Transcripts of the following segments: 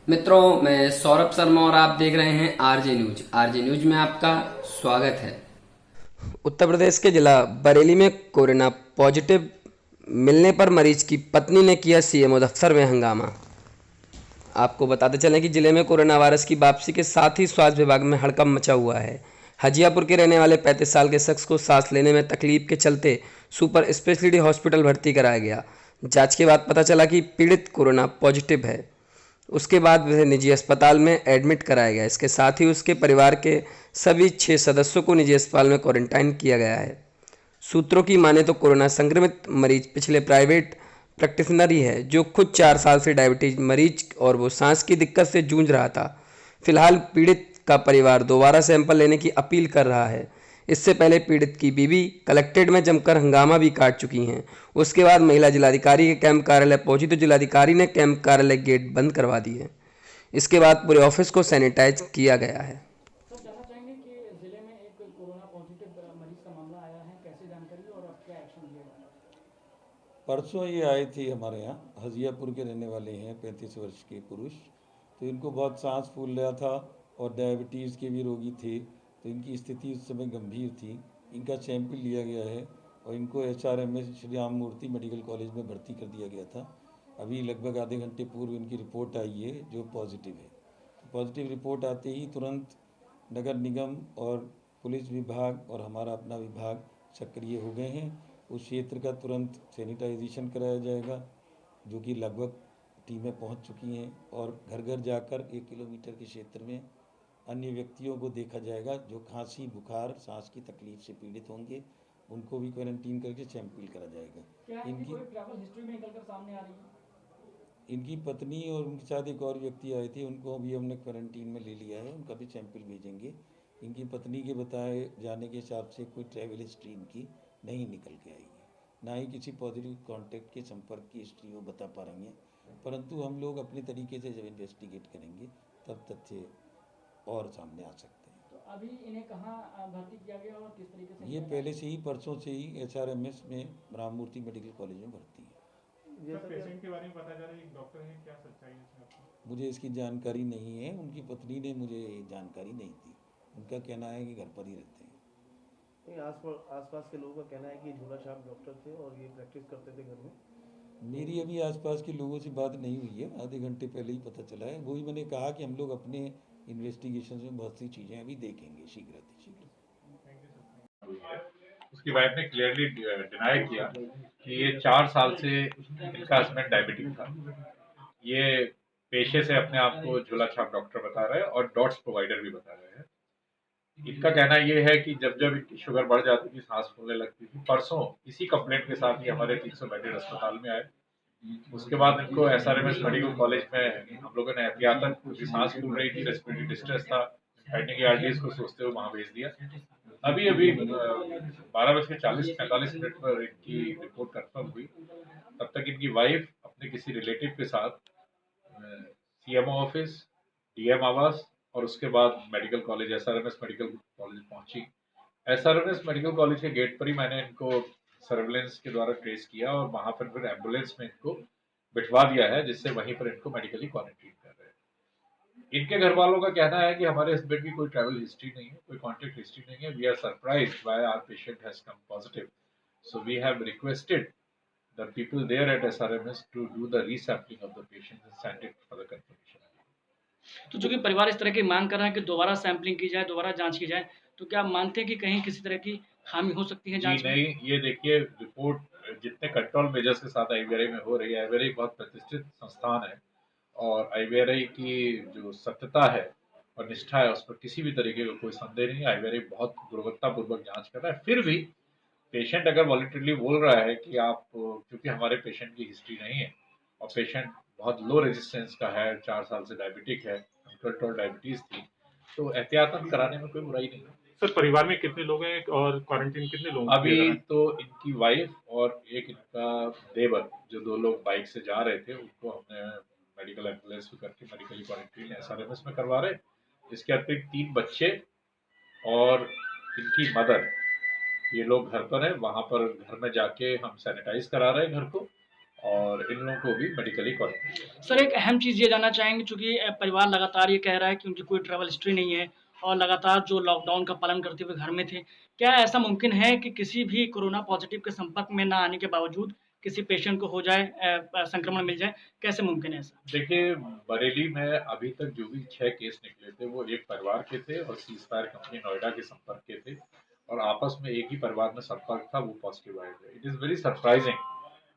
मित्रों, मैं सौरभ शर्मा और आप देख रहे हैं आरजे न्यूज। आरजे न्यूज में आपका स्वागत है। उत्तर प्रदेश के जिला बरेली में कोरोना पॉजिटिव मिलने पर मरीज की पत्नी ने किया सीएमओ दफ्तर में हंगामा। आपको बताते चलें कि जिले में कोरोना वायरस की वापसी के साथ ही स्वास्थ्य विभाग में हड़कंप मचा हुआ है। हजियापुर के रहने वाले 35 साल के शख्स को सांस लेने में तकलीफ के चलते सुपर स्पेशलिटी हॉस्पिटल भर्ती कराया गया। जांच के बाद पता चला कि पीड़ित कोरोना पॉजिटिव है। उसके बाद वह निजी अस्पताल में एडमिट कराया गया। इसके साथ ही उसके परिवार के सभी 6 सदस्यों को निजी अस्पताल में क्वारंटाइन किया गया है। सूत्रों की माने तो कोरोना संक्रमित मरीज पिछले प्राइवेट प्रैक्टिशनर ही है, जो खुद 4 साल से डायबिटीज मरीज और वो सांस की दिक्कत से जूझ रहा था। फिलहाल पीड़ित का परिवार दोबारा सैंपल लेने की अपील कर रहा है। इससे पहले पीड़ित की बीवी कलेक्ट्रेट में जमकर हंगामा भी काट चुकी हैं। उसके बाद महिला जिलाधिकारी के कैंप कार्यालय पहुंची तो जिलाधिकारी ने कैंप कार्यालय गेट बंद करवा दिए। इसके बाद पूरे ऑफिस को सैनिटाइज किया गया है। सर, जानना चाहेंगे कि जिले में एक कोरोना पॉजिटिव मरीज का मामला आया है, कैसे जानकारी और अब क्या एक्शन लिया जा रहा है? परसों ये आए थे हमारे यहाँ, हजियापुर के रहने वाले हैं, 35 वर्ष के पुरुष। तो इनको बहुत सांस फूल रहा था और डायबिटीज़ के भी रोगी थे, तो इनकी स्थिति उस समय गंभीर थी। इनका सैंपल लिया गया है और इनको HRMS श्री राम मूर्ति मेडिकल कॉलेज में भर्ती कर दिया गया था। अभी लगभग आधे घंटे पूर्व इनकी रिपोर्ट आई है जो पॉजिटिव है। तो पॉजिटिव रिपोर्ट आते ही तुरंत नगर निगम और पुलिस विभाग और हमारा अपना विभाग सक्रिय हो गए हैं। उस क्षेत्र का तुरंत सैनिटाइजेशन कराया जाएगा, जो कि लगभग टीमें पहुंच चुकी हैं, और घर घर जाकर 1 किलोमीटर के क्षेत्र में अन्य व्यक्तियों को देखा जाएगा जो खांसी, बुखार, सांस की तकलीफ से पीड़ित होंगे। उनको भी क्वारंटीन करके सैंपल करा जाएगा। क्या इनकी इनकी कोई ट्रैवल हिस्ट्री में निकलकर सामने आ रही है? इनकी पत्नी और उनके साथ एक और व्यक्ति आए थे, उनको भी हमने क्वारंटीन में ले लिया है, उनका भी सैंपल भेजेंगे। इनकी पत्नी के बताए जाने के हिसाब से कोई ट्रैवल हिस्ट्री इनकी नहीं निकल के आई है, ना ही किसी पॉजिटिव कांटेक्ट के संपर्क की हिस्ट्री वो बता पा रही हैं। परंतु हम लोग अपने तरीके से जब इन्वेस्टिगेट करेंगे तब तथ्य और सामने आ सकते हैं। तो अभी इन्हें कहाँ भर्ती किया गया और किस तरीके से ये किया पहले गया? से ही परसों से ही HRMS में राममूर्ति मेडिकल कॉलेज में भर्ती है। सर, पेशेंट के बारे में पता जा रहा है एक डॉक्टर है, क्या सच्चाई है इसमें आपको? मुझे इसकी जानकारी नहीं है, उनकी पत्नी ने मुझे ये जानकारी नहीं दी। उनका कहना है कि घर पर ही रहते हैं। नहीं, आसपास के लोगों का कहना है कि झोला छाप डॉक्टर थे और ये प्रैक्टिस करते थे घर में। मेरी अभी आसपास के लोगों से बात नहीं हुई है, आधे घंटे पहले ही पता चला है। वही मैंने कहा कि हम लोग अपने इन्वेस्टिगेशन में बहुत सी चीज़ें अभी देखेंगे शीघ्र अतिशीघ्र। हुई है। उसकी वाइफ ने क्लियरली डिनाई किया कि ये 4 साल से इनका हस्बैंड डायबिटिक था। ये पेशे से अपने आप को झोला छाप डॉक्टर बता रहे हैं और डॉट्स प्रोवाइडर भी बता रहे हैं। इनका कहना ये है कि जब जब इनकी शुगर बढ़ जाती थी, सांस फूलने लगती थी। परसों इसी कंप्लेंट के साथ ही हमारे 300 बेडेड अस्पताल में आए। उसके बाद इनको SRMS मेडिकल कॉलेज में हम लोगों ने एहतियातन, क्योंकि सांस फूल रही थी, रेस्पिरेटरी डिस्ट्रेस था, पेंडिंग ARDS को सोचते हुए वहां भेज दिया। अभी अभी 12:40-45 पर इनकी रिपोर्ट कंफर्म हुई। तब तक इनकी वाइफ अपने किसी रिलेटिव के साथ CMO ऑफिस, DM आवास और उसके बाद medical college SRMS medical college पहुंची। SRMS मेडिकल कॉलेज के गेट पर ही मैंने इनको सर्वेलेंस के द्वारा ट्रेस किया और वहां पर फिर एम्बुलेंस में इनको बिठवा दिया है, जिससे वहीं पर इनको मेडिकली क्वारंटीन कर रहे हैं। इनके घर वालों का कहना है कि हमारे हस्बैंड की कोई ट्रैवल हिस्ट्री नहीं है, कोई कॉन्टेक्ट हिस्ट्री नहीं है। We are surprised why our patient has come positive, so we have requested the people there at SRMS to do the resampling of the patient and send it for the confirmation. तो जो कि परिवार इस तरह की मांग कर रहा है कि दोबारा सैंपलिंग की जाए, दोबारा जांच की जाए, तो क्या आप मानते हैं कि कहीं किसी तरह की खामी हो सकती है जी जांच में? नहीं, ये देखिए रिपोर्ट जितने कंट्रोल मेजर्स के साथ IVRI में हो रही है, IVRI बहुत प्रतिष्ठित संस्थान है और IVRI की जो सत्यता है और निष्ठा है, उस पर किसी भी तरीके का कोई संदेह नहीं है। IVRI बहुत गुणवत्तापूर्वक जांच कर रहा है। फिर भी पेशेंट अगर वॉलंटरली बोल रहा है कि आप, क्योंकि हमारे पेशेंट की हिस्ट्री नहीं है और पेशेंट बहुत लो रेजिस्टेंस का है, 4 साल से डायबिटिक है, अनकंट्रोल डायबिटीज थी, तो एहतियातन कराने में कोई बुराई नहीं है। सर, परिवार में कितने लोग हैं और क्वारंटीन कितने लोगों को किया जा अभी रहा है? तो इनकी वाइफ और एक इनका देवर, जो 2 लोग बाइक से जा रहे थे, उनको हमने मेडिकल एम्बुलेंस में करके मेडिकली क्वारंटीन SRMS में करवा रहे। इसके अतिरिक्त 3 बच्चे और इनकी मदर, ये लोग घर पर है। वहां पर घर में जाके हम सैनिटाइज करा रहे हैं घर को और इन लोगों को भी मेडिकली क्वारंटाइन। सर एक अहम चीज़ ये जानना चाहेंगे, चूंकि परिवार लगातार ये कह रहा है कि उनकी कोई ट्रैवल हिस्ट्री नहीं है और लगातार जो लॉकडाउन का पालन करते हुए घर में थे, क्या ऐसा मुमकिन है कि किसी भी कोरोना पॉजिटिव के संपर्क में ना आने के बावजूद किसी पेशेंट को हो जाए, संक्रमण मिल जाए, कैसे मुमकिन है ऐसा? देखिए, बरेली में अभी तक जो भी 6 केस निकले थे वो एक परिवार के थे और सीजफायर कंपनी नोएडा के संपर्क के थे और आपस में एक ही परिवार में संपर्क था, वो पॉजिटिव आए थे। इट इज़ वेरी सरप्राइजिंग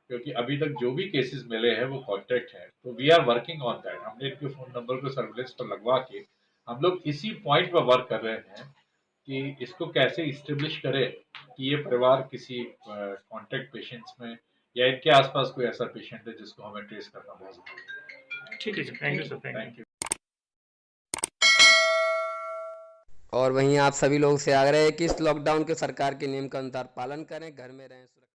क्योंकि अभी तक जो भी केसेस मिले हैं वो कॉन्टैक्ट है, तो we are working on that. हमने इनके फोन नंबर को सर्विलेंस पर लगवा के हम लोग इसी पॉइंट पर वर्क कर रहे हैं कि इसको कैसे इस्टेब्लिश करें कि ये परिवार किसी कॉन्टैक्ट पेशेंट्स में या इनके आसपास कोई ऐसा पेशेंट है जिसको हमें ट्रेस करना बहुत जरूरी है। ठीक है sir, thank you sir, thank you. और वहीं आप सभी लोगों से आग्रह है कि इस लॉकडाउन के सरकार के नियम के अनुसार पालन करें, घर में रहें, सुरक्षित